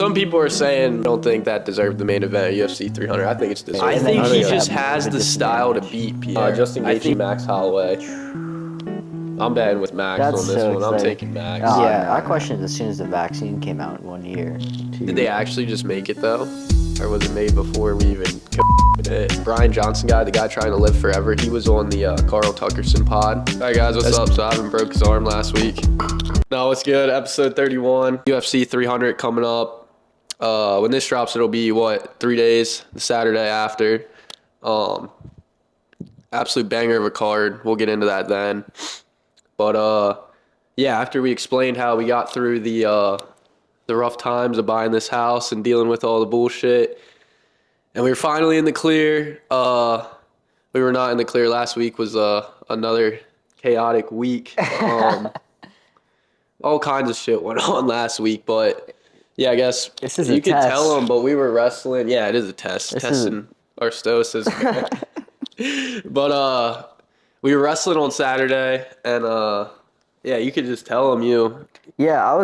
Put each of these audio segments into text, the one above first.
Some people are saying don't think that deserved the main event at UFC 300. I think it's deserved. I And think then he he just got has the the style to disadvantage. beat Pierre. Just engaging Max Holloway. I'm betting with Max That's on this so one. I'm exciting. taking Max. Yeah, I questioned as soon as the vaccine came out in 1 year. Did they actually just make it though? Or was it made before we even it? Brian Johnson guy, the guy trying to live forever, he was on the Carl Tuckerson pod. All right, guys, what's up? So Ivan broke his arm last week. No, what's good? Episode 31. UFC 300 coming up. When this drops, it'll be, 3 days? The Saturday after. Absolute banger of a card. We'll get into that then. But, yeah, after we explained how we got through the rough times of buying this house and dealing with all the bullshit, and we were finally in the clear. We were not in the clear. Last week was another chaotic week. All kinds of shit went on last week, but yeah, I guess This is you a could test. tell them. But we were wrestling. Yeah, it is a test. This Testing our stoicism. But we were wrestling on Saturday, and yeah, you could just tell them Yeah,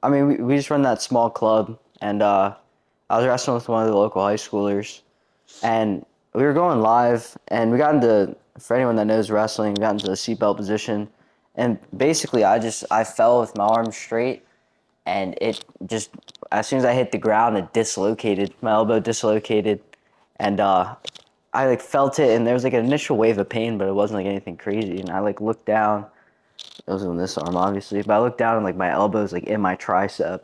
we just run that small club, and I was wrestling with one of the local high schoolers, and we were going live, and we got into, for anyone that knows wrestling, we got into the seatbelt position, and basically I fell with my arm straight, and it just, as soon as I hit the ground, it dislocated, my elbow dislocated, and I felt it, and there was an initial wave of pain, but it wasn't anything crazy, and I looked down. It was on this arm, obviously, but I looked down and my elbow's in my tricep,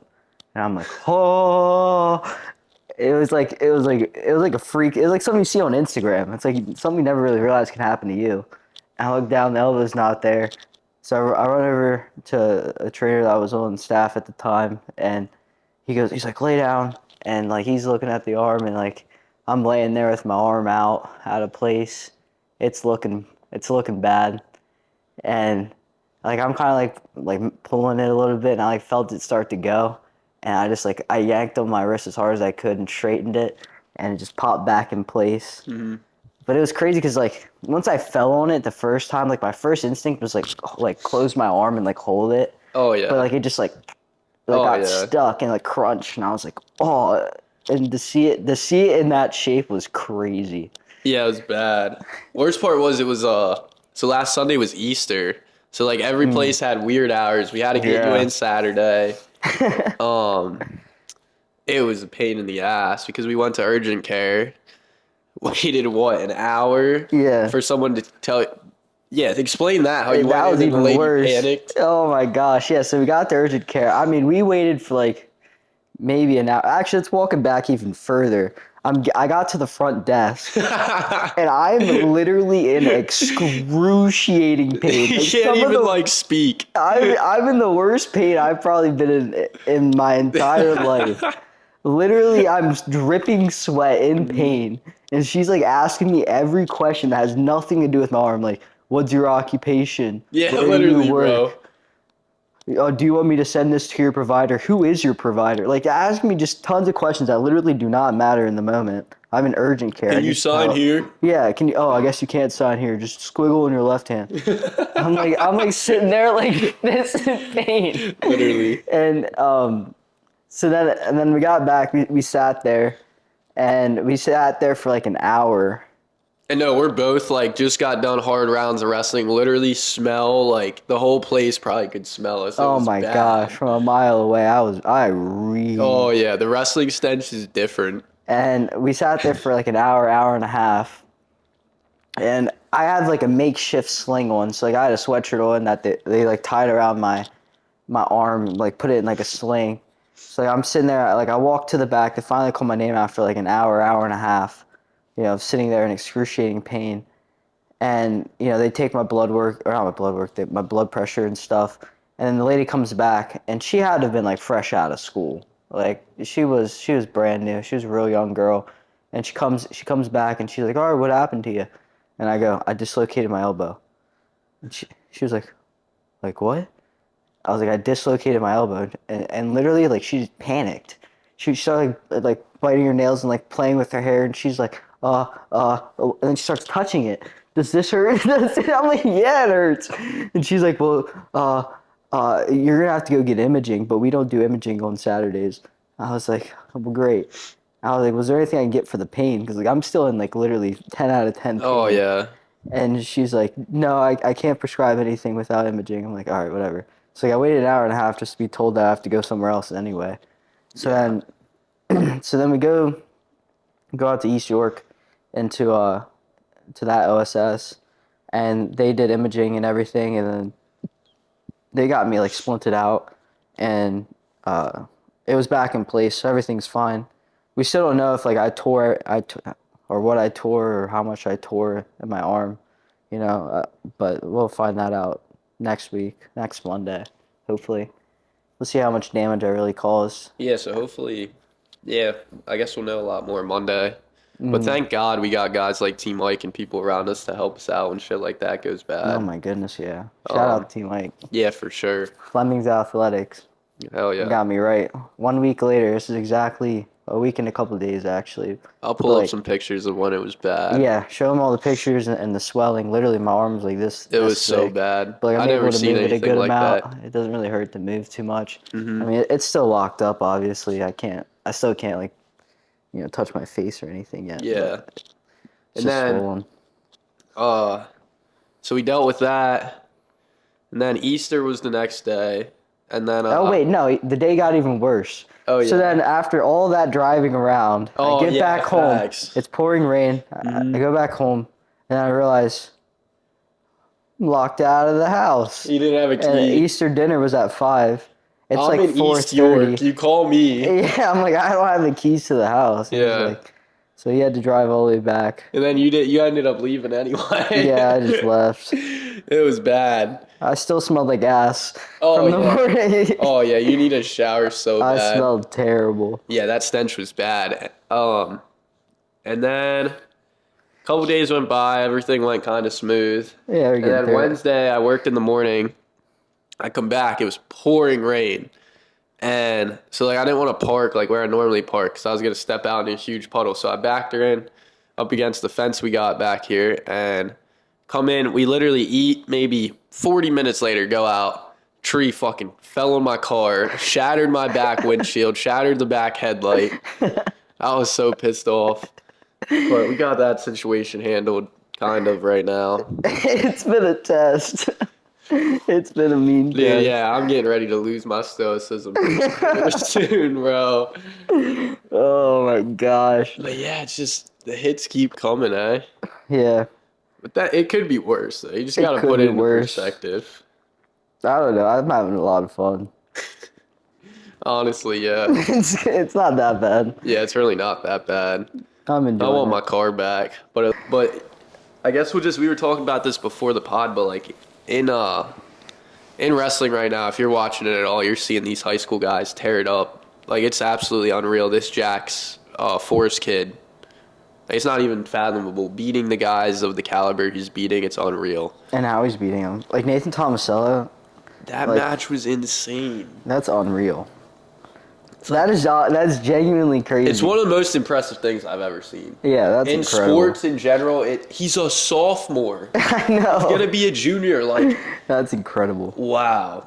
and I'm like, oh! It was like a freak. It was like something you see on Instagram. It's like something you never really realize can happen to you. And I look down, the elbow's not there, so I run over to a trainer that was on staff at the time, and he's like, lay down, and he's looking at the arm, and I'm laying there with my arm out of place. It's looking bad, and I'm kind of pulling it a little bit, and I felt it start to go, and I just I yanked on my wrist as hard as I could and straightened it, and it just popped back in place. Mm-hmm. But it was crazy because once I fell on it the first time, my first instinct was close my arm and hold it. Oh yeah. But it just got stuck and crunched, and I was like, oh, and to see it in that shape was crazy. Yeah, it was bad. Worst part was it was so last Sunday was Easter. So every place had weird hours. We had to get you in Saturday. It was a pain in the ass because we went to urgent care. Waited an hour? Yeah. For someone to tell you. Yeah, explain that how you that went was in and even the lady worse. panicked. Oh my gosh, yeah. So we got to urgent care. I mean, we waited for maybe an hour. Actually, it's walking back even further. I got to the front desk, and I'm literally in excruciating pain. You can't even speak. I'm in the worst pain I've probably been in my entire life. Literally, I'm dripping sweat in pain, and she's asking me every question that has nothing to do with my arm. What's your occupation? Yeah, Where do literally, you work? bro. Oh, do you want me to send this to your provider? Who is your provider? Asking me just tons of questions that literally do not matter in the moment. I'm in urgent care. Can you sign here? Yeah, can you? Oh, I guess you can't sign here. Just squiggle in your left hand. I'm sitting there this in pain. Literally. And then we got back. We sat there, and we sat there for an hour. And no, we're both just got done hard rounds of wrestling. Literally smell the whole place probably could smell us. Oh my gosh, from a mile away, I reeked. Oh yeah, the wrestling stench is different. And we sat there for an hour and a half. And I had a makeshift sling on, so I had a sweatshirt on that they tied around my arm, put it in a sling. So I'm sitting there, I walked to the back. They finally called my name after an hour and a half. Sitting there in excruciating pain, and they take my blood work, or not my blood work, my blood pressure and stuff, and then the lady comes back, and she had to have been fresh out of school, she was brand new, she was a real young girl, and she comes back, and she's like, all right, what happened to you? And I go, I dislocated my elbow, and she was like, what? I was like, I dislocated my elbow, and literally she just panicked. She started biting her nails and playing with her hair, and she's like, and then she starts touching it. Does this hurt? I'm like, yeah, it hurts. And she's like, well, you're gonna have to go get imaging, but we don't do imaging on Saturdays. I was like, well, great. I was like, was there anything I can get for the pain? Because like I'm still in like literally 10 out of 10 Oh pain. yeah. And she's like, no, I can't prescribe anything without imaging. I'm like, all right, whatever. So like, I waited an hour and a half just to be told that I have to go somewhere else anyway. So Yeah. then we go out to East York into to that OSS, and they did imaging and everything, and then they got me like splinted out, and uh, it was back in place, so everything's fine. We still don't know if like or what I tore or how much I tore in my arm, you know, but we'll find that out next week, next Monday, hopefully. We'll see how much damage I really caused. Yeah, so hopefully, yeah, I guess we'll know a lot more Monday. But Mm. thank God we got guys like Team Mike and people around us to help us out when shit like that goes Oh bad. my goodness, yeah. Shout Um, out to Team Mike. yeah, for sure. Fleming's Athletics. Hell yeah. Got me right. 1 week later, this is exactly a week and a couple of days actually. I'll But pull up like, some pictures of when it was bad. yeah, show him all the pictures and the swelling. Literally, my arm was like It this was so thick. bad. But like, I I'm never able to seen move it a anything good like amount. that. It doesn't really hurt to move too much. I Hmm. mean, it's still locked up. Obviously, I still can't like, touch my face or anything yet. Yeah. But it's And just then, swollen. uh, so we dealt with that. And then Easter was the next day. And then, Oh wait, no, the day got even worse. oh So yeah. then after all that driving around, I Oh get yeah, back home. facts. It's pouring rain. I Hmm. go back home and I realize I'm locked out of the house. You didn't have a And key. Easter dinner was at 5. It's I'm like in East York. 4:30. You call me. Yeah, I'm like, I don't have the keys to the house. And he's Yeah. like, so he had to drive all the way back. And then you ended up leaving anyway. Yeah, I just left. It was bad. I still smelled like ass Oh from the yeah. morning. Oh yeah, you need a shower so I bad. smelled terrible. Yeah, that stench was bad. And then a couple days went by, everything went kind of smooth. Yeah, we're And getting then through it. Wednesday, I worked in the morning. I come back, it was pouring rain. And so like I didn't want to park like where I normally park because I was gonna step out in a huge puddle. So I backed her in up against the fence we got back here and come in. We literally eat maybe 40 minutes later, go out. Tree fucking fell on my car, shattered my back windshield, shattered the back headlight. I was so pissed off. But we got that situation handled kind of right now. It's been a test. It's been a mean Dude, test. yeah, I'm getting ready to lose my stoicism soon, bro. Oh my gosh. But yeah, it's just the hits keep coming, eh? Yeah, But that it could be worse though. You just it gotta could put be it into worse. perspective. I don't know. I'm having a lot of fun. Honestly, yeah. It's not that bad. Yeah, it's really not that bad. I'm I enjoying want my it. car back. But I guess we were talking about this before the pod, but like in wrestling right now, if you're watching it at all, you're seeing these high school guys tear it up. Like it's absolutely unreal. This Jack's Forrest kid, it's not even fathomable. Beating the guys of the caliber he's beating, it's unreal. And how he's beating him. Like Nathan Tomasello, That like match was insane. that's unreal. That's genuinely crazy. It's one of the most impressive things I've ever seen. Yeah, that's In incredible. sports in general, he's a sophomore. I know. He's gonna be a junior. Like, That's incredible. wow.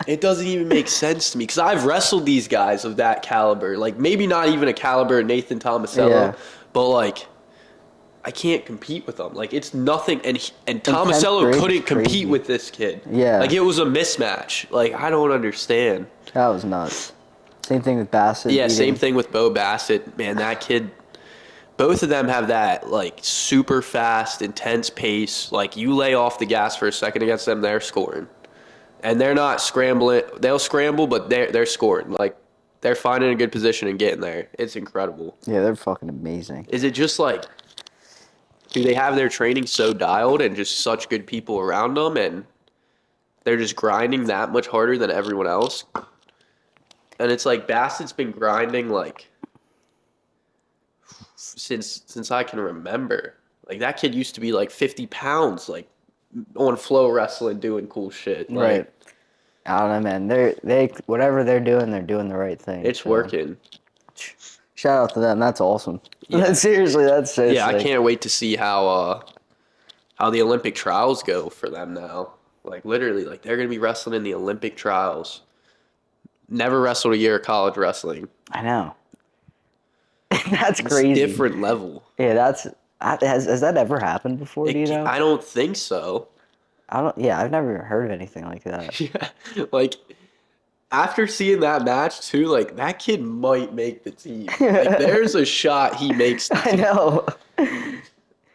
It doesn't even make sense to me because I've wrestled these guys of that caliber. Like, maybe not even a caliber of Nathan Tomasello, Yeah. but like, I can't compete with them. Like, it's nothing. And tenth Tomasello grade couldn't is crazy. compete with this kid. Yeah. Like, it was a mismatch. Like, I don't understand. That was nuts. Same thing with Bassett. Yeah, beating- same thing with Bo Bassett. Man, that kid, both of them have that, like, super fast, intense pace. Like, you lay off the gas for a second against them, they're scoring. And they're not scrambling. They'll scramble, but they're scoring. Like, they're finding a good position and getting there. It's incredible. Yeah, they're fucking amazing. Is it just, like, do they have their training so dialed and just such good people around them, and they're just grinding that much harder than everyone else? And it's like Bassett's been grinding like since I can remember. Like that kid used to be like 50 pounds, like on flow wrestling, doing cool shit. Like, Right. I don't know, man. They whatever they're doing the right thing. it's so. working. Shout out to them. That's awesome. Yeah. Seriously, that's so Yeah, I sick. can't wait to see how the Olympic trials go for them now. Like literally, like they're gonna be wrestling in the Olympic trials. Never wrestled a year of college wrestling. I know. That's It's crazy. different level. Yeah, has that ever happened before? Do you know? I don't think so. I don't. Yeah, I've never heard of anything like that. Yeah, like after seeing that match too, like that kid might make the team. Like there's a shot he makes the I team. know.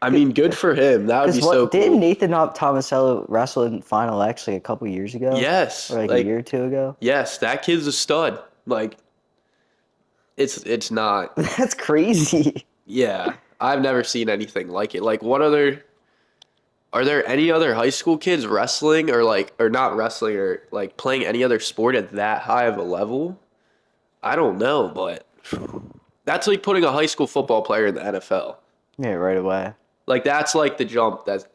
I mean, good for him. That would be Because so what didn't cool. Nathan Tomasello wrestle in Final X like a couple years ago, Yes, or like a like year or two ago? yes, that kid's a stud. Like it's not. That's crazy. Yeah, I've never seen anything like it. Like what other are there any other high school kids wrestling or not wrestling or like playing any other sport at that high of a level? I don't know, but that's like putting a high school football player in the NFL. Yeah, right away. Like that's like the jump that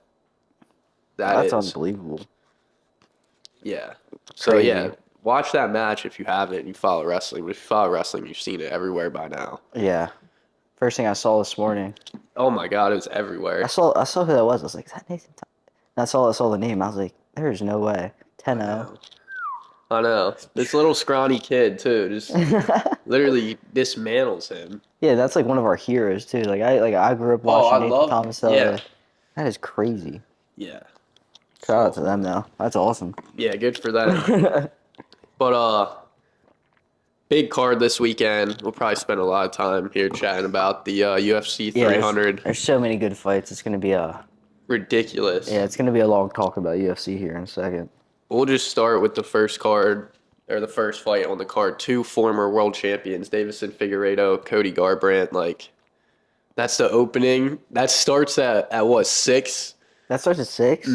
That's is. unbelievable. Yeah. So Crazy. yeah, watch that match if you haven't and you follow wrestling. But if you follow wrestling, you've seen it everywhere by now. Yeah. First thing I saw this morning, Oh my God, it was everywhere. I saw who that was. I was like, is that Nathan? And I saw the name. I was like, there's no way. I 10-0. know. I know. This little scrawny kid too, just literally dismantles him. Yeah, that's like one of our heroes too. I grew up Oh, I watching Nathan love. Yeah. Tomasello. That is crazy. Yeah. Shout out So to them though. That's awesome. yeah, good for them. But big card this weekend. We'll probably spend a lot of time here chatting about the UFC Yeah, 300. there's so many good fights. It's gonna be Ridiculous. it's gonna be a long talk about UFC here in a second. We'll just start with the first card, or the first fight on the card. Two former world champions, Davison Figueiredo, Cody Garbrandt. Like, that's the opening. That starts at what, 6? That starts at 6.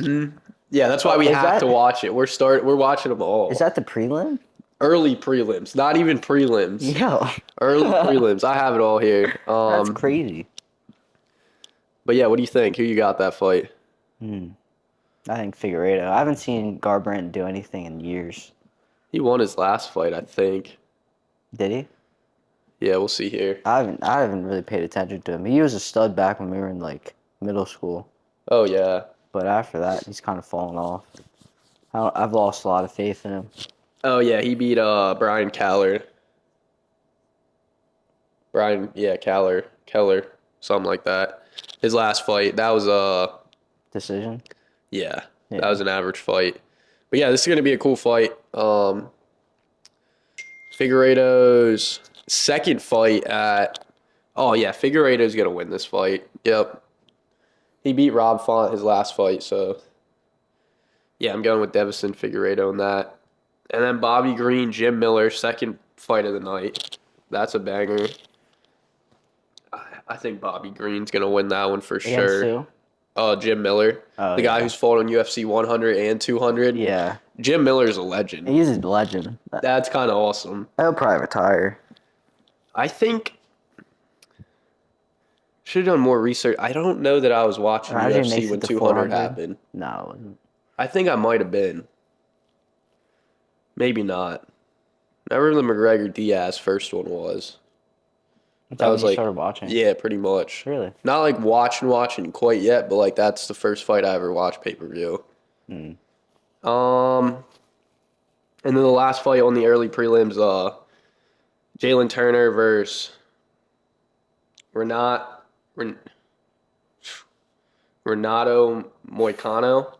Yeah, that's why we Is have to that watch it. We're watching them all. is that the prelim? Early prelims, not even prelims. Yo, Early prelims. I have it all here. that's crazy. But yeah, what do you think? Who you got that fight? I think Figueiredo. I haven't seen Garbrandt do anything in years. He won his last fight, I think. Did he? Yeah, we'll see here. I haven't really paid attention to him. He was a stud back when we were in like middle school, Oh yeah. but after that, he's kind of fallen off. I've lost a lot of faith in him. Oh yeah, he beat Brian Keller. Keller, something like that. His last fight, that was Decision. yeah, Yeah. that was an average fight. But yeah, this is gonna be a cool fight. Figueiredo's second fight at oh yeah, Figueiredo's gonna win this fight. Yep. He beat Rob Font his last fight, so yeah, I'm going with Davison Figueiredo in that. And then Bobby Green, Jim Miller, second fight of the night. That's a banger. I think Bobby Green's gonna win that one for Against sure. who? Jim Miller, Oh, the guy yeah. who's fought on UFC 100 and 200. Yeah, Jim Miller's a legend. he's a legend. That's kind of awesome. He'll probably retire. I think should have done more research. I don't know that I was watching Imagine he UFC makes when it to 200 400. happened. No, it wasn't. I think I might have been. Maybe not. Remember the McGregor Diaz first one was. That was was like started watching. yeah, pretty much. Really? Not like watching quite yet, but like that's the first fight I ever watched pay-per-view. And then the last fight on the early prelims, Jalen Turner versus Renato Moicano.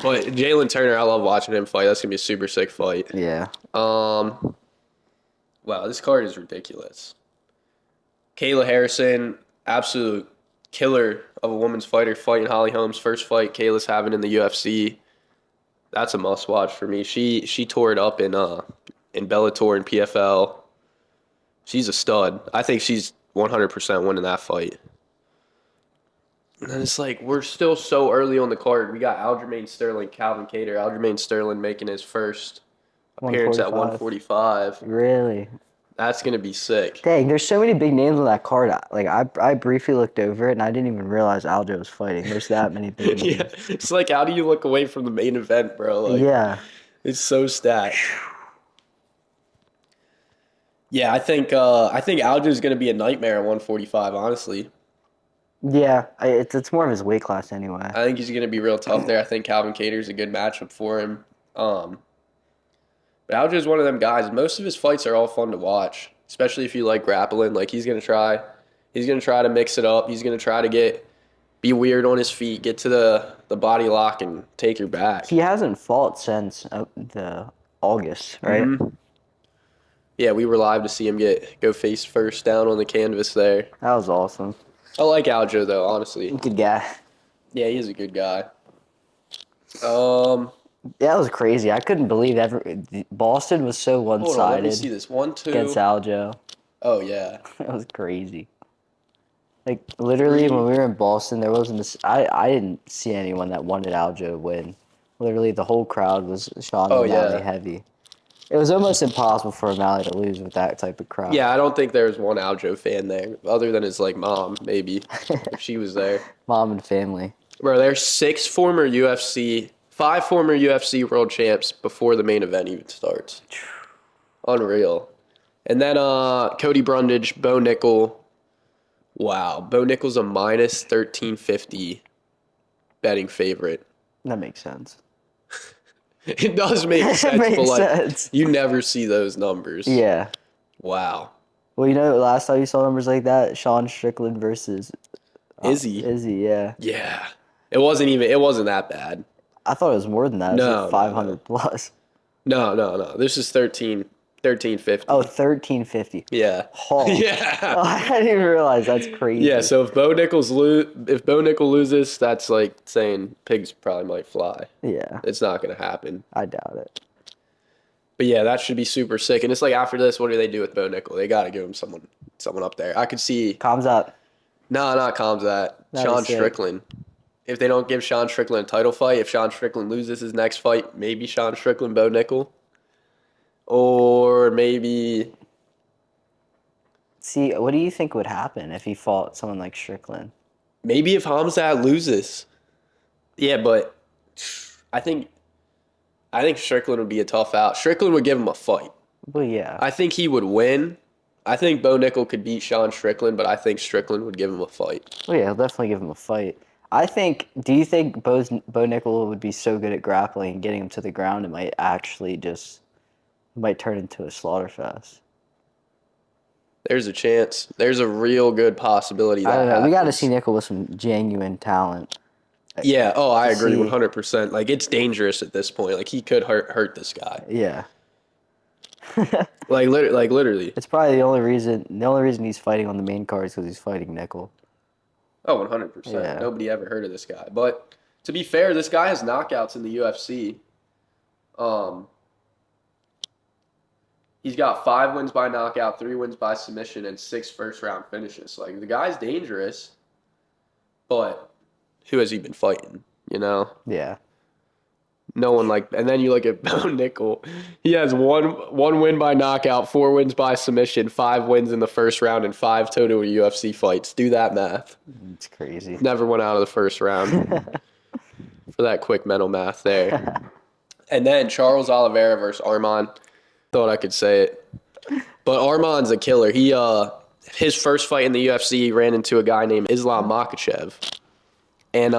But Jalen Turner, I love watching him fight. That's gonna be a super sick fight. Yeah. Wow, this card is ridiculous. Kayla Harrison, absolute killer of a women's fighter, fighting Holly Holm's first fight Kayla's having in the UFC. That's a must watch for me. She tore it up in Bellator and PFL. She's a stud. I think she's 100% winning that fight. And then it's like we're still so early on the card. We got Aljamain Sterling, Calvin Kattar. Aljamain Sterling making his first appearance at 145. Really? That's gonna be sick. Dang, there's so many big names on that card. Like I briefly looked over it and I didn't even realize Aljo was fighting. There's that many big names. Yeah, it's like how do you look away from the main event, bro? Like, Yeah. it's so stacked. Yeah, I think Aljo's gonna be a nightmare at 145. Honestly, Yeah. It's more of his weight class anyway. I think he's gonna be real tough there. I think Calvin Kattar's a good matchup for him. But Aljo's one of them guys. Most of his fights are all fun to watch, especially if you like grappling. Like he's gonna try to mix it up. He's gonna try to be weird on his feet, get to the body lock, and take your back. He hasn't fought since the August, right? Mm-hmm. Yeah, we were live to see him go face first down on the canvas there. That was awesome. I like Aljo though, honestly. Good guy. Yeah, he is a good guy. That was crazy. I couldn't believe Boston was so Hold on, let me one-sided see this. 1, 2. against Aljo. Oh yeah. That was crazy. Like literally, 3. when we were in Boston, there wasn't this. I didn't see anyone that wanted Aljo to win. Literally, the whole crowd was Sean O'Malley heavy. It was almost impossible for O'Malley to lose with that type of crowd. Yeah, I don't think there's one Aljo fan there, other than his like mom, maybe if she was there. Mom and family. Bro, there's 5 former UFC world champs before the main event even starts. Unreal. And then Cody Brundage, Bo Nickel. Wow, Bo Nickel's a minus 1350 betting favorite. That makes sense. It does make sense, Makes but like sense. you never see those numbers. Yeah. Wow. Well, you know, last time you saw numbers like that, Sean Strickland versus Izzy. Izzy, yeah. Yeah. It wasn't that bad. I thought it was more than that. It was No, like 500 plus. No. This is 1350. Oh, 1350. Yeah. Oh. Yeah. Oh, I didn't even realize that's crazy. Yeah, so if Bo Nickel loses, that's like saying pigs probably might fly. Yeah. It's not going to happen. I doubt it. But yeah, that should be super sick. And it's like after this, what do they do with Bo Nickel? They got to give him someone up there. I could see. Calms up. No, not Kamzat. Sean Strickland. If they don't give Sean Strickland a title fight, if Sean Strickland loses his next fight, maybe Sean Strickland, Bo Nickel. Or maybe. See, what do you think would happen if he fought someone like Strickland? Maybe if Hamzat loses. Yeah, but I think Strickland would be a tough out. Strickland would give him a fight. Well, yeah. I think he would win. I think Bo Nickel could beat Sean Strickland, but I think Strickland would give him a fight. Well, yeah, he'll definitely give him a fight. Do you think Bo Nickel would be so good at grappling and getting him to the ground, it might actually might turn into a slaughterfest? There's a chance. There's a real good possibility that I don't know. happens. We got to see Nickel with some genuine talent. Yeah. Oh, I agree, see. 100%. Like it's dangerous at this point. Like he could hurt this guy. Yeah. Like literally. It's probably the only reason he's fighting on the main card is because he's fighting Nickel. Oh, 100%. Yeah. Nobody ever heard of this guy. But to be fair, this guy has knockouts in the UFC. He's got 5 wins by knockout, 3 wins by submission, and 6 first-round finishes. Like, the guy's dangerous, but who has he been fighting, you know? Yeah. No one and then you look at Bo Nickel. He has one win by knockout, 4 wins by submission, 5 wins in the first round, and 5 total UFC fights. Do that math. It's crazy. Never went out of the first round for that quick mental math there. And then Charles Oliveira versus Arman. Thought I could say it. But Arman's a killer. His first fight in the UFC, he ran into a guy named Islam Makhachev. And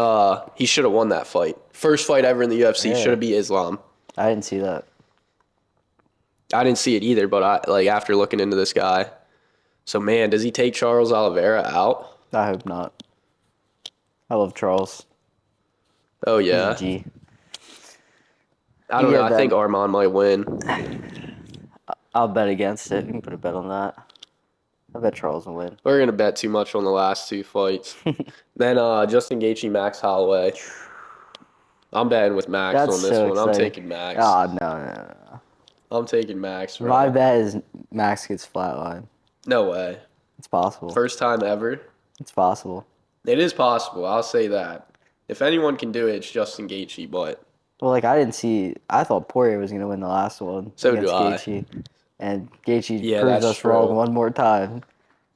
he should have won that fight. First fight ever in the UFC, should have beat Islam. I didn't see that. I didn't see it either, but after looking into this guy. So, man, does he take Charles Oliveira out? I hope not. I love Charles. Oh, yeah. He's a G. I don't know. I think Arman might win. I'll bet against it. You can put a bet on that. I bet Charles will win. We're going to bet too much on the last 2 fights. Then Justin Gaethje, Max Holloway. I'm betting with Max on this so one. exciting. I'm taking Max. Oh, no. I'm taking Max. Bro. My bet is Max gets flatline. No way. It's possible. First time ever? It's possible. It is possible. I'll say that. If anyone can do it, it's Justin Gaethje, but... Well, I thought Poirier was going to win the last one. So against do I. Gaethje. And Gaethje Yeah, proved that's us true. wrong one more time.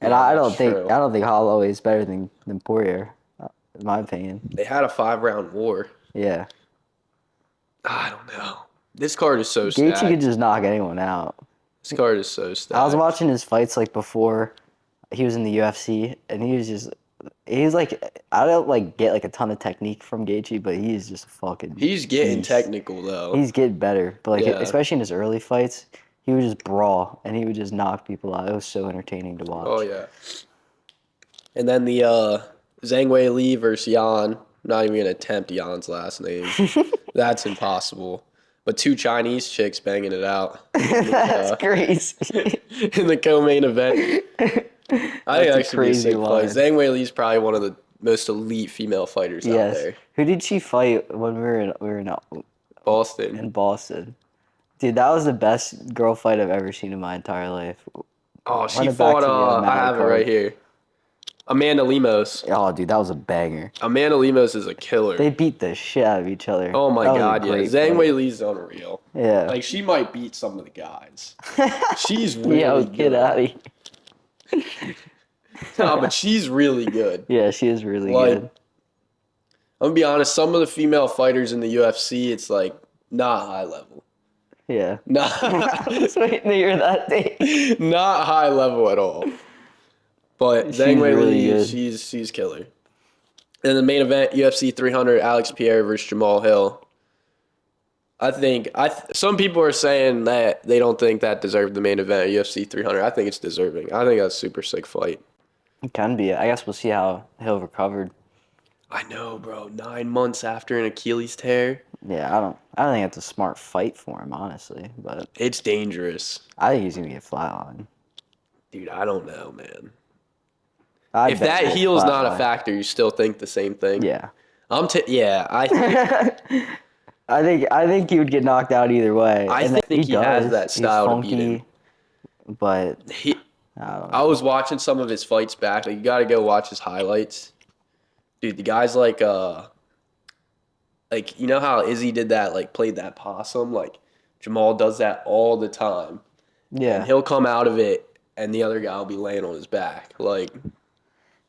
And Yeah, I that's true. don't think Holloway is better than Poirier, in my opinion. They had a 5-round war. Yeah. I don't know. This card is so Gaethje stacked. could just knock anyone out. This card is so stacked. I was watching his fights before he was in the UFC, and he was just he's like I don't like get like a ton of technique from Gaethje, but he's just a fucking He's getting beast. technical though. He's getting better, but like Yeah. especially in his early fights, he would just brawl and he would just knock people out. It was so entertaining to watch. Oh yeah. And then the Zhang Wei Li versus Yan. I'm not even gonna attempt Yan's last name. That's impossible. But two Chinese chicks banging it out. That's crazy. In the co-main event. I think That's it'd a actually be a sick crazy fight. line. Zhang Wei Li's probably one of the most elite female fighters out Yes. there. Who did she fight when we were Boston. in Boston? Dude, that was the best girl fight I've ever seen in my entire life. Oh, she Run it back fought, to the I have it card. right here. Amanda Lemos. Oh, dude, that was a banger. Amanda Lemos is a killer. They beat the shit out of each other. Oh my That was a God, yeah. great Zhang fight. Wei Li's unreal. Yeah. Like, she might beat some of the guys. She's really Yo, good. get out of here. No, but she's really good. Yeah, she is really Like, good. I'm gonna be honest, some of the female fighters in the UFC, it's like not high level. Yeah. Not, I was waiting to hear that day. not high level at all. But She's Zhang Wei really Li, good. she's killer. In the main event, UFC 300, Alex Pierre versus Jamal Hill. I think some people are saying that they don't think that deserved the main event at UFC 300. I think it's deserving. I think that's a super sick fight. It can be. I guess we'll see how Hill recovered. I know, bro. 9 months after an Achilles tear. Yeah, I don't think it's a smart fight for him, honestly. But It's dangerous. I think he's gonna get flatlined. Dude, I don't know, man. I'd If bet that he'll heel's not a flatline. factor, you still think the same thing? Yeah. I I think he would get knocked out either way. I And think he has does. that style to He's beat him. funky, but he, I don't know. I was watching some of his fights back. Like, you got to go watch his highlights. Dude, the guy's like you know how Izzy did that, like played that possum? Like Jamal does that all the time. Yeah, And he'll come out of it and the other guy will be laying on his back. Like,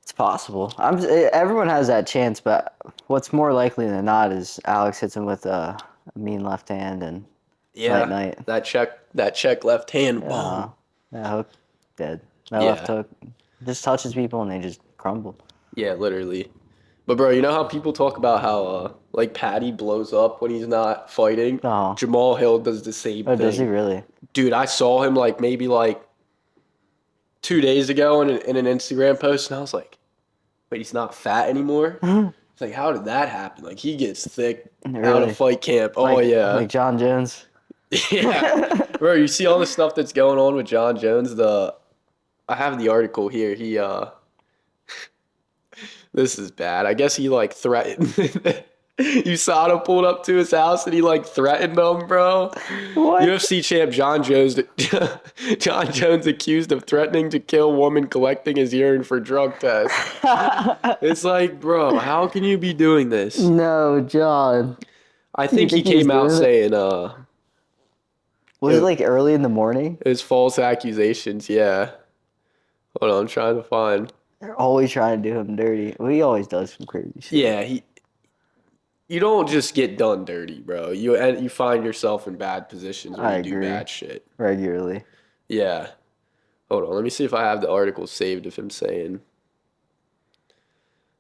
it's possible. Everyone has that chance, but what's more likely than not is Alex hits him with a mean left hand and yeah, night. that check left hand, boom. That hook dead. That Yeah. left hook just touches people and they just crumble. Yeah, literally. But bro, you know how people talk about how like Patty blows up when he's not fighting? No. Jamal Hill does the same Oh, thing. does he really? Dude, I saw him like maybe like 2 days ago in an Instagram post, and I was like, wait, he's not fat anymore? It's like, how did that happen? Like, he gets thick out Really? of fight camp. Oh, Like, yeah. like John Jones. Yeah. Bro, you see all the stuff that's going on with John Jones? I have the article here. He, this is bad. I guess he, like, threatened. USADA pulled up to his house and he like threatened them, bro. What? UFC champ John Jones accused of threatening to kill woman collecting his urine for drug test. It's like, bro, how can you be doing this? No, John. I think he think he was came out doing it? saying Was it like early in the morning? it was false accusations. Yeah. Hold on, I'm trying to find. They're always trying to do him dirty. Well, he always does some crazy shit. Yeah, you don't just get done dirty, bro. You find yourself in bad positions when I you do agree. bad shit. Regularly. Yeah. Hold on, let me see if I have the article saved of him saying.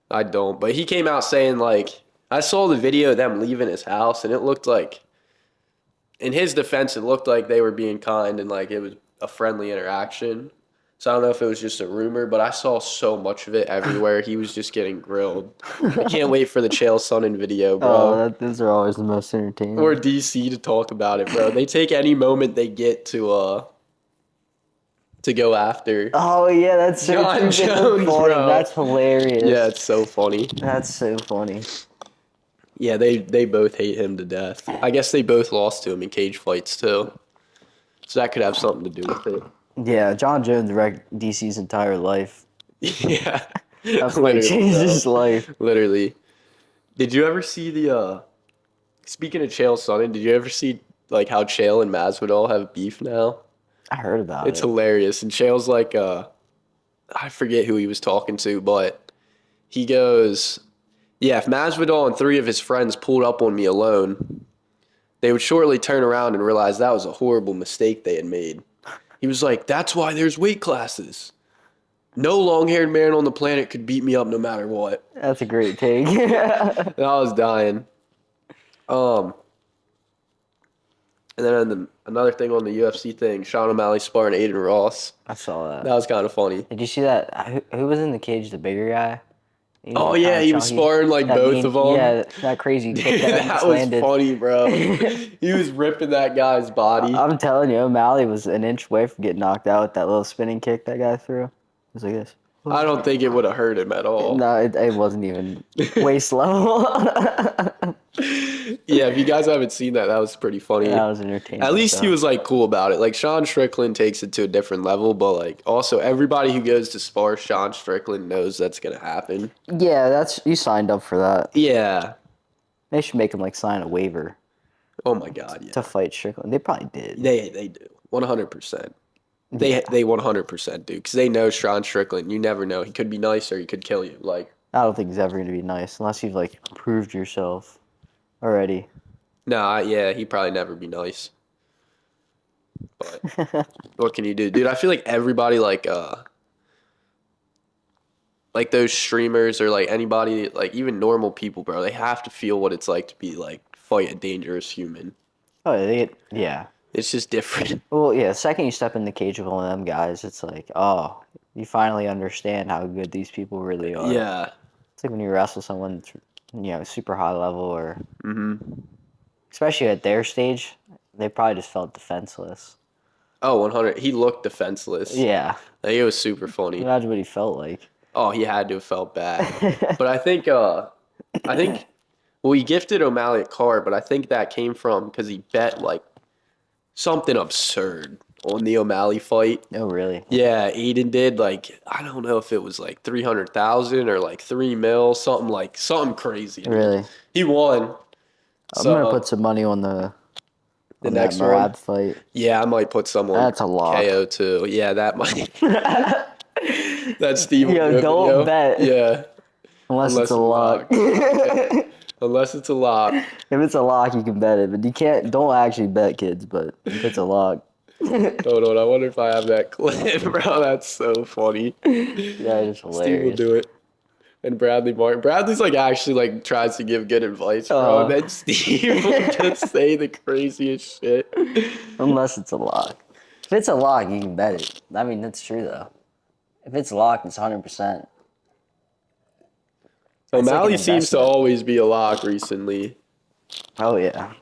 I don't, but he came out saying like, I saw the video of them leaving his house and it looked like, in his defense, it looked like they were being kind and like it was a friendly interaction. So I don't know if it was just a rumor, but I saw so much of it everywhere. He was just getting grilled. I can't wait for the Chael Sonnen video, bro. Oh, those are always the most entertaining. Or DC to talk about it, bro. They take any moment they get to go after. Oh yeah, that's so John stupid. Jones, Funny. bro. That's hilarious. Yeah, it's so funny. That's so funny. Yeah, they both hate him to death. I guess they both lost to him in cage fights too. So that could have something to do with it. Yeah, John Jones wrecked DC's entire life. Yeah. That's why he changed his life. Literally. Did you ever see speaking of Chael Sonnen, did you ever see like how Chael and Masvidal have beef now? I heard about It's it. hilarious. And Chael's like, I forget who he was talking to, but he goes, yeah, if Masvidal and 3 of his friends pulled up on me alone, they would shortly turn around and realize that was a horrible mistake they had made. He was like, that's why there's weight classes. No long-haired man on the planet could beat me up no matter what. That's a great take. And I was dying. And then another thing on the UFC thing, Sean O'Malley sparring Aiden Ross. I saw that. That was kind of funny. Did you see that? Who was in the cage? The bigger guy. He Oh was yeah, kinda he was chunky. sparring like That both of them. Yeah, that crazy kick that That almost was landed. funny, bro. He was ripping that guy's body. I'm telling you, O'Malley was an inch away from getting knocked out with that little spinning kick that guy threw. It was like this. I don't think it would have hurt him at all. No, it wasn't even waist level. Yeah, if you guys haven't seen that, that was pretty funny. That was entertaining. At least he was like cool about it. Like Sean Strickland takes it to a different level, but like also everybody who goes to spar Sean Strickland knows that's gonna happen. Yeah, you signed up for that. Yeah. They should make him like sign a waiver Oh my God. Yeah. to fight Strickland. They probably did. They do 100%. They 100% do because they know Sean Strickland. You never know. He could be nice or he could kill you. Like I don't think he's ever gonna be nice unless you've like proved yourself already. nah, yeah, he'd probably never be nice. But what can you do, dude? I feel like everybody like those streamers or like anybody like even normal people, bro. They have to feel what it's like to be like fight a dangerous human. Oh, yeah. It's just different. Well, yeah. The second you step in the cage of one of them guys, it's like, oh, you finally understand how good these people really are. Yeah. It's like when you wrestle someone, super high level, or especially at their stage, they probably just felt defenseless. Oh, 100. He looked defenseless. Yeah. Like, it was super funny. Imagine what he felt like. Oh, he had to have felt bad. But I think, well, he gifted O'Malley a car, but I think that came from because he bet like something absurd on the O'Malley fight. Oh, really? Yeah, Aiden did like I don't know if it was like 300,000 or like 3 mil, something crazy. Really? He won. I'm gonna put some money on the on next that one. Murad fight. Yeah, I might put some on That's a lock. KO too. Yeah, that might. That's Steve. Yo, don't bet. Yeah. Unless it's a lock. Unless it's a lock. If it's a lock, you can bet it, but you can't. Don't actually bet, kids. But if it's a lock, Hold on, I wonder if I have that clip, bro. That's so funny. yeah, it's Steve hilarious. will do it. And Bradley Martin. Bradley's like actually like tries to give good advice, bro. And then Steve will just say the craziest shit. Unless it's a lock. If it's a lock, you can bet it. I mean, that's true though. If it's locked, it's 100%. O'Malley seems to always be a lock recently. Oh yeah.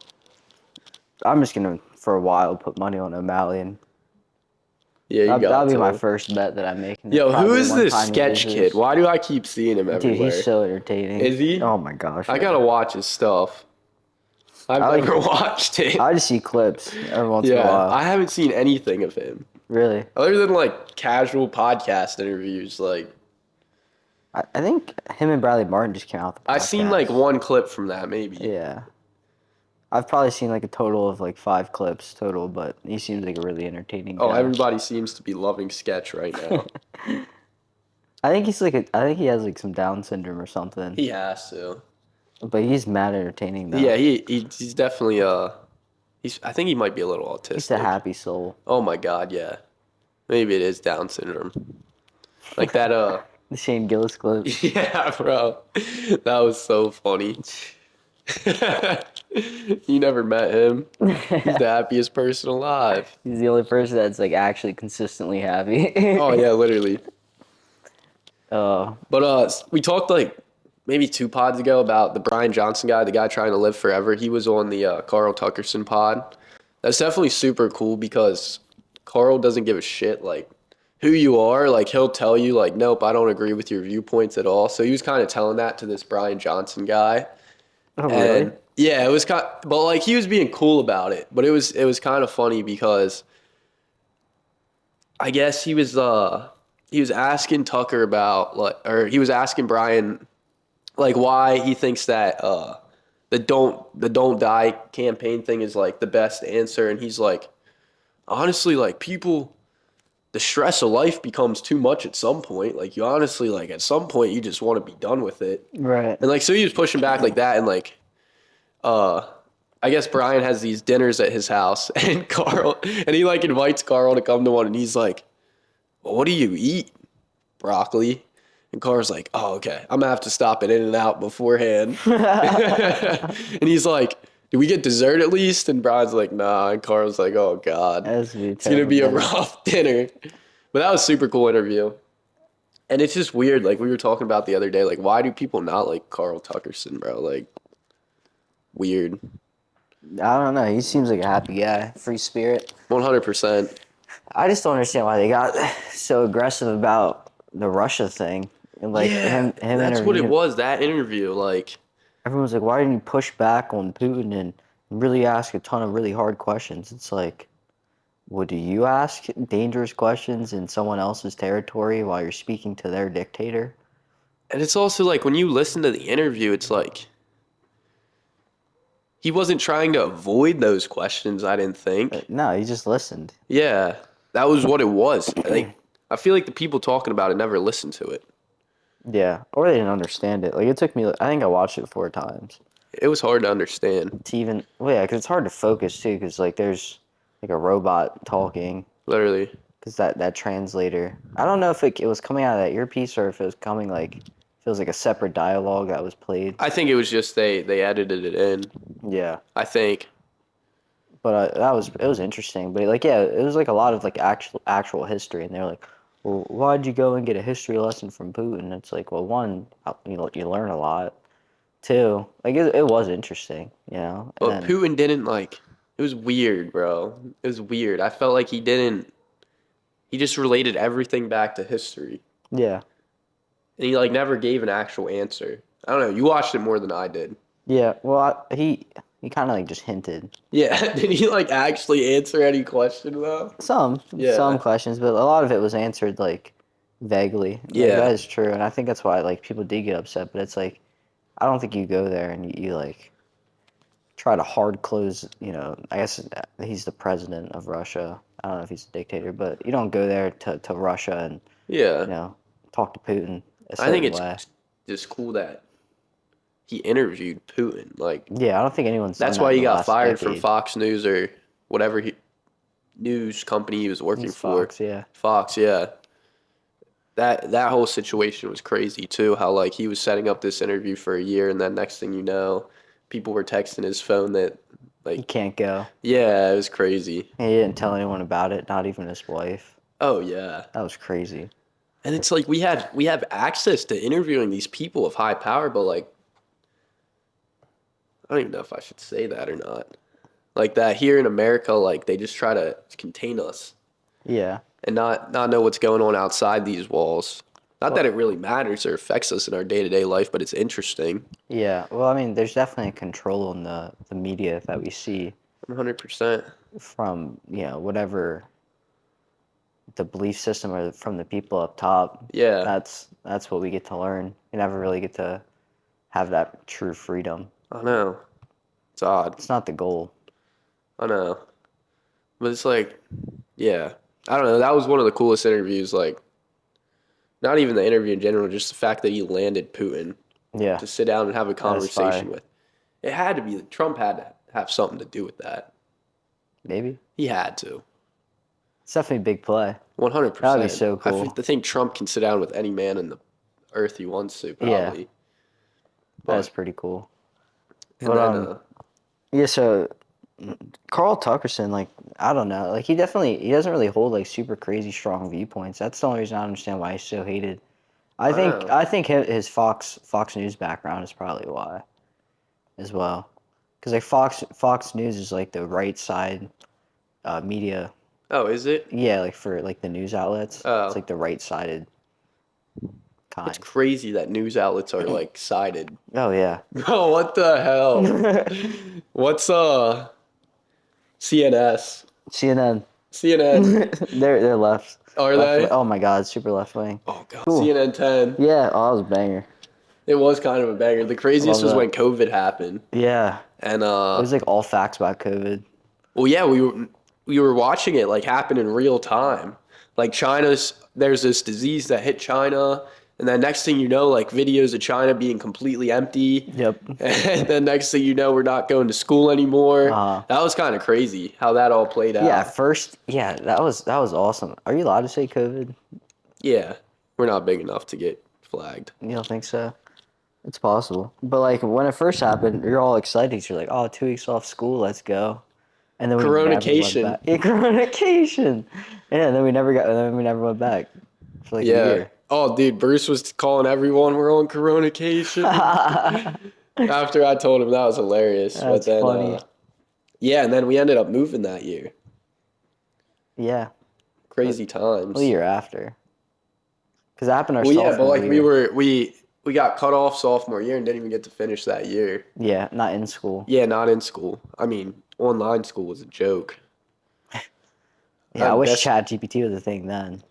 I'm just gonna for a while put money on O'Malley, and Yeah, you got that'll be to. my first bet that I'm making. Yo, who Probably is one this time he sketch loses. kid? Why do I keep seeing him Dude, everywhere? he's so entertaining. Is he? Oh my gosh. I gotta watch his stuff. I've never watched it. I just see clips every once in a Yeah, while. I haven't seen anything of him Really? other than like casual podcast interviews. Like I think him and Bradley Martin just came out with the podcast. I've seen like one clip from that, maybe. Yeah. I've probably seen like a total of like 5 clips total, but he seems like a really entertaining guy. Oh, everybody seems to be loving sketch right now. I think I think he has like some Down syndrome or something. He has to. But he's mad entertaining though. Yeah, he's definitely I think he might be a little autistic. He's a happy soul. Oh my God, yeah. Maybe it is Down syndrome. Like that The Shane Gillis clip. Yeah, bro. That was so funny. You never met him. He's the happiest person alive. He's the only person that's like actually consistently happy. Oh yeah, literally. Oh. But we talked like maybe 2 pods ago about the Brian Johnson guy, the guy trying to live forever. He was on the Carl Tuckerson pod. That's definitely super cool because Carl doesn't give a shit like who you are. Like he'll tell you like, nope, I don't agree with your viewpoints at all. So he was kind of telling that to this Brian Johnson guy. Oh, really? And yeah, it was but like he was being cool about it. But it was kind of funny because I guess he was asking Tucker about or he was asking Brian like why he thinks that the don't die campaign thing is like the best answer, and he's like, honestly, like people, the stress of life becomes too much at some point. Like you honestly like at some point you just want to be done with it. Right. And like so he was pushing back like that, and like I guess Brian has these dinners at his house and he like invites Carl to come to one, and he's like, well, what do you eat? broccoli. And Carr's like, oh, okay, I'm gonna have to stop at In-N-Out beforehand. And he's like, do we get dessert at least? And Brian's like, nah. And Carl's like, oh, God. That's be a It's gonna terrible be a dinner. rough dinner. But that was a super cool interview. And it's just weird, like we were talking about the other day, like why do people not like Carl Tuckerson, bro? Like, weird. I don't know. He seems like a happy guy, free spirit. 100%. I just don't understand why they got so aggressive about the Russia thing. And like Yeah, him that's what it interviewing. was, that interview. Like, Everyone's like, why didn't you push back on Putin and really ask a ton of really hard questions? It's like, well, do you ask dangerous questions in someone else's territory while you're speaking to their dictator? and it's also like when you listen to the interview, it's like he wasn't trying to avoid those questions, I didn't think. No, he just listened. Yeah, that was what it was. Like, I feel like the people talking about it never listened to it. Yeah, or they didn't understand it. Like it took me. I think I watched it 4 times It was hard to understand, to even. Well, yeah, because it's hard to focus too. Because like there's like a robot talking. literally. Because that translator. I don't know if it was coming out of that earpiece or if it was coming like feels like a separate dialogue that was played. I think it was just they edited it in. Yeah. I think. But it was interesting. But like yeah, it was like a lot of like actual history, and they're like, well, why'd you go and get a history lesson from Putin? It's like, well, one, you learn a lot. Two, like it was interesting, you know. And But then, Putin didn't like. It was weird, bro. It was weird. I felt like he didn't. He just related everything back to history, yeah, and he like never gave an actual answer. I don't know. You watched it more than I did. yeah. Well, he kind of like just hinted Yeah. Did he like actually answer any question though? some Yeah. questions, but a lot of it was answered like vaguely. Like, Yeah. that is true, and I think that's why like people did get upset. But it's like I don't think you go there and you like try to hard close. You know, I guess he's the president of Russia. I don't know if he's a dictator, but you don't go there to Russia and Yeah. talk to Putin a I think certain it's way. just cool that he interviewed Putin. Like, Yeah, I don't think anyone's done that's that why in he the got last fired from decade. Fox News or whatever news company he was working It's for. Fox, yeah. Fox, yeah. That whole situation was crazy too. How like he was setting up this interview for a year, and then next thing you know, people were texting his phone that He like, can't go. yeah, it was crazy. He didn't tell anyone about it, not even his wife. Oh yeah. That was crazy. And it's like we have access to interviewing these people of high power, but like I don't even know if I should say that or not. Like that here in America, like they just try to contain us Yeah. and not know what's going on outside these walls. Not that it really matters or affects us in our day-to-day life, but it's interesting. Yeah. Well, I mean, there's definitely a control on the media that we see 100%. from, whatever the belief system or from the people up top. Yeah. That's what we get to learn. You never really get to have that true freedom. I know. It's odd. It's not the goal. I know. But it's like, yeah. I don't know. That was one of the coolest interviews. Like, not even the interview in general, just the fact that he landed Putin Yeah. to sit down and have a conversation fire. with. It had to be, Trump had to have something to do with that. Maybe. He had to. It's definitely a big play. 100%. That'd be so cool. I think Trump can sit down with any man in the earth he wants to, Yeah. probably. That's pretty cool. And But, then, Yeah, so Carl Tuckerson, like, I don't know. Like, he doesn't really hold, like, super crazy strong viewpoints. That's the only reason I don't understand why he's so hated. know. I think his Fox News background is probably why as well. Because, like, Fox News is, like, the right side media. oh, is it? Yeah, like, for, like, the news outlets. Oh. It's, like, the right-sided kind. It's crazy that news outlets are, like, sided. Oh, yeah. Bro, what the hell? What's, CNS? CNN. CNN. They're left. Are they? Oh, my God, super left wing. Oh, God. Cool. CNN 10. Yeah, oh, that was a banger. It was kind of a banger. The craziest Love was that. when COVID happened. Yeah. And, It was like all facts about COVID. well, yeah, we were watching it like happen in real time. Like there's this disease that hit China, and then next thing you know, like videos of China being completely empty. Yep. And then next thing you know, we're not going to school anymore. That was kind of crazy how that all played out. Yeah, at first, that was awesome. Are you allowed to say COVID? Yeah, We're not big enough to get flagged. You don't think so? It's possible. But like when it first happened, you're all excited. You're like, oh, 2 weeks off school, let's go. And then we never went Coronication. back. Yeah, Coronication. Yeah, and then we never went back for like a Yeah. year. Oh, dude, Bruce was calling everyone we're on Coronication. After I told him, that was hilarious. But That's then, funny. yeah, and then we ended up moving that year. Yeah, Crazy times. the year after. Because it happened our Well, yeah, but sophomore like year. we got cut off sophomore year and didn't even get to finish that year. Yeah, not in school. Yeah, not in school. I mean, online school was a joke. Yeah, I wish Best, ChatGPT was a thing then.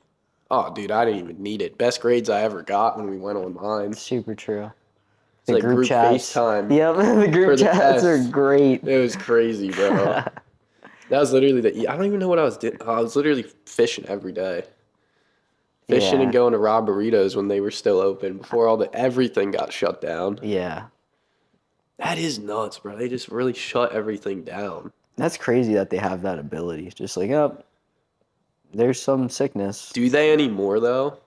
oh, dude, I didn't even need it. Best grades I ever got when we went online. Super true. It's The like group chats. FaceTime Yep, the for group the chats are test. great. It was crazy, bro. That was literally I don't even know what I was doing. I was literally fishing every day. Fishing and Yeah, going to Rob Burritos when they were still open before everything got shut down. yeah. That is nuts, bro. They just really shut everything down. That's crazy that they have that ability. Just like, oh, there's some sickness. Do they anymore though?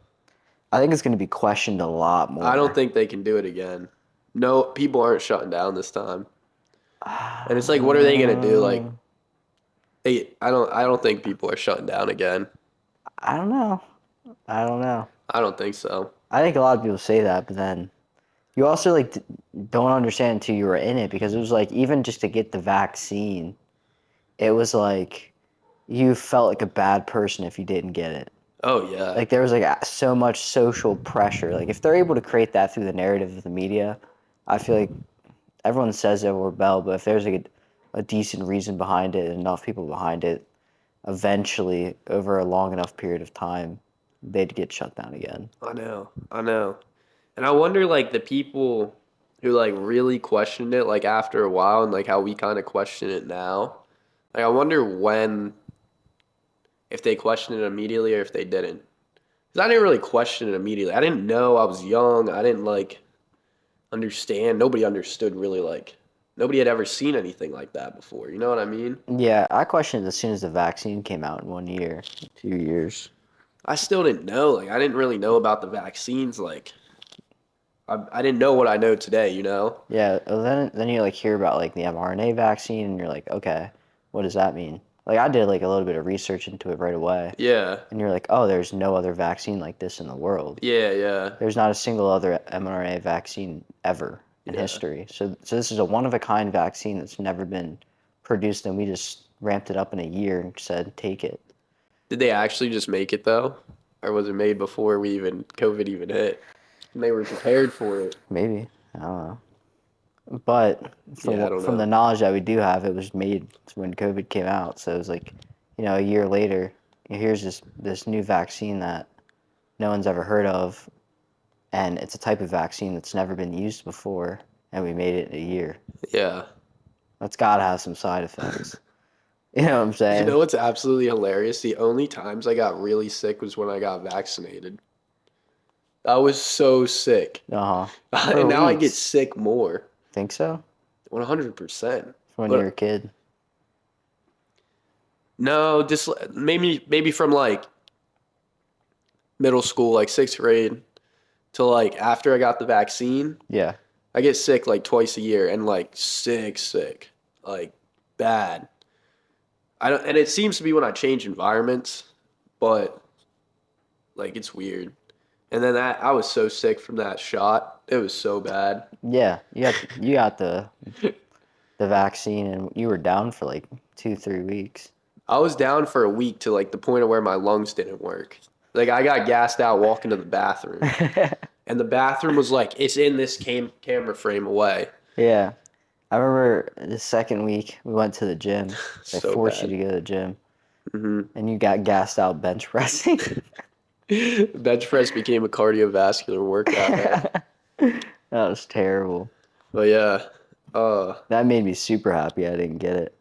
I think it's going to be questioned a lot more. I don't think they can do it again. No, people aren't shutting down this time. And it's like, what are they gonna do? Like, I don't think people are shutting down again. I don't know. I don't know. I don't think so. I think a lot of people say that, but then you also like don't understand until you were in it because it was like even just to get the vaccine, it was like you felt like a bad person if you didn't get it. Oh yeah. Like there was like so much social pressure. Like if they're able to create that through the narrative of the media, I feel like everyone says they will rebel, but if there's like a decent reason behind it and enough people behind it, eventually over a long enough period of time, they'd get shut down again. I know. I know. And I wonder like the people who like really questioned it like after a while and like how we kind of question it now. Like I wonder if they questioned it immediately or if they didn't. Because I didn't really question it immediately. I didn't know. I was young. I didn't like understand. Nobody understood really like nobody had ever seen anything like that before. You know what I mean? Yeah, I questioned it as soon as the vaccine came out in 1 year, 2 years. I still didn't know. Like I didn't really know about the vaccines. Like I didn't know what I know today. You know? Yeah, then you like hear about like the mRNA vaccine and you're like, okay, what does that mean? Like I did like a little bit of research into it right away. Yeah. And you're like, oh, there's no other vaccine like this in the world. Yeah. Yeah. There's not a single other mRNA vaccine ever in Yeah. history. So this is a one of a kind vaccine that's never been produced, and we just ramped it up in a year and said, take it. Did they actually just make it though, or was it made before COVID even hit? And they were prepared for it. Maybe, I don't know. But Yeah, I don't from know. the knowledge that we do have, it was made when COVID came out. So it was like, a year later, here's this new vaccine that no one's ever heard of, and it's a type of vaccine that's never been used before, and we made it in a year. Yeah. That's gotta have some side effects. You know what I'm You saying? know what's absolutely hilarious? The only times I got really sick was when I got vaccinated. I was so sick. Uh-huh. And now I get weeks. sick more. Think so? 100%. When you were a But kid? no, just maybe from like middle school, like 6th grade, to like after I got the vaccine. Yeah. I get sick like twice a year and like sick, like bad. I don't, and it seems to be when I change environments, but like it's weird. And then I was so sick from that shot. It was so bad. Yeah. You got the vaccine and you were down for like 2-3 weeks. I was down for a week to like the point of where my lungs didn't work. Like I got gassed out walking to the bathroom. And the bathroom was like, it's in this camera frame away. Yeah. I remember the second week we went to the gym. They So forced bad. you to go to the gym. Mm-hmm. And you got gassed out bench pressing. Bench press became a cardiovascular workout. That was terrible. But yeah. That made me super happy I didn't get it.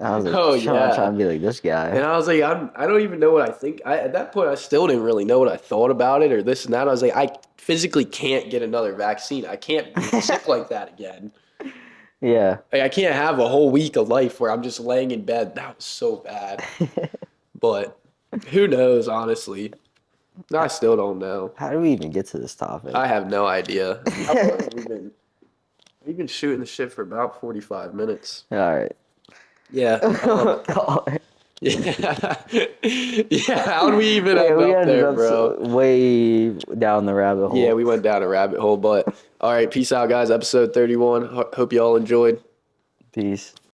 I was like, Oh, yeah. trying to be like this guy. And I was like, I don't even know what I think. At that point, I still didn't really know what I thought about it or this and that. I was like, I physically can't get another vaccine. I can't be sick like that again. Yeah. Like, I can't have a whole week of life where I'm just laying in bed. That was so bad. But who knows, honestly. No, I still don't know. How do we even get to this topic? I have no idea. How long have we been? We've been shooting the shit for about 45 minutes. All right. Yeah. Oh, God. Yeah. Yeah. How did we even Yeah, end we up ended there, up bro? way down the rabbit hole. Yeah, we went down a rabbit hole, but all right. Peace out, guys. Episode 31. Hope you all enjoyed. Peace.